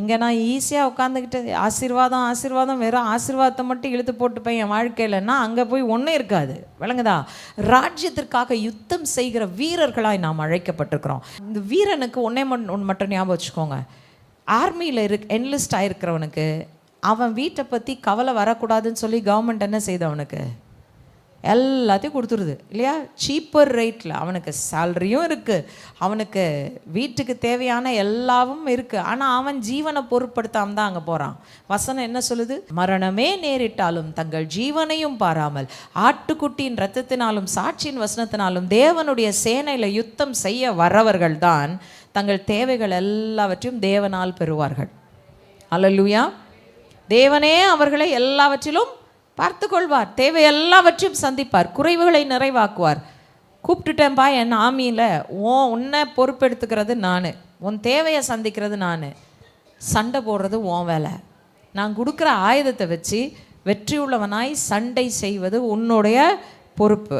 இங்கே நான் ஈஸியாக உட்காந்துக்கிட்டு ஆசீர்வாதம் ஆசீர்வாதம் வெறும் ஆசீர்வாதத்தை மட்டும் இழுத்து போட்டுப்பேன் என் வாழ்க்கையிலன்னா அங்கே போய் ஒன்றும் இருக்காது. விளங்குதா? ராஜ்யத்திற்காக யுத்தம் செய்கிற வீரர்களாய் நாம் அழைக்கப்பட்டிருக்கிறோம். இந்த வீரனுக்கு ஒன்றே மட்டும் ஞாபகம் வச்சுக்கோங்க. ஆர்மியில் என்லிஸ்ட் ஆகிருக்கிறவனுக்கு அவன் வீட்டை பற்றி கவலை வரக்கூடாதுன்னு சொல்லி கவர்மெண்ட் என்ன செய்து அவனுக்கு எல்லாத்தையும் கொடுத்துருது இல்லையா? சீப்பர் ரேட்டில் அவனுக்கு சேலரியும் இருக்குது, அவனுக்கு வீட்டுக்கு தேவையான எல்லாவும் இருக்குது. ஆனால் அவன் ஜீவனை பொருட்படுத்தாமல் தான் அங்கே போகிறான். வசனம் என்ன சொல்லுது? மரணமே நேரிட்டாலும் தங்கள் ஜீவனையும் பாராமல் ஆட்டுக்குட்டியின் இரத்தத்தினாலும் சாட்சியின் வசனத்தினாலும் தேவனுடைய சேனையில் யுத்தம் செய்ய வரவர்கள் தான் தங்கள் தேவைகள் எல்லாவற்றையும் தேவனால் பெறுவார்கள். அல்லேலூயா! தேவனே அவர்களை எல்லாவற்றிலும் பார்த்து கொள்வார், தேவை எல்லாவற்றையும் சந்திப்பார், குறைவுகளை நிறைவாக்குவார். கூப்பிட்டுட்டேன்பா என் ஆமியில், உன்னை பொறுப்பெடுத்துக்கிறது நான், உன் தேவையை சந்திக்கிறது நான், சண்டை போடுறது உன் வேலை. நான் கொடுக்குற ஆயுதத்தை வச்சு வெற்றி உள்ளவனாய் சண்டை செய்வது உன்னுடைய பொறுப்பு.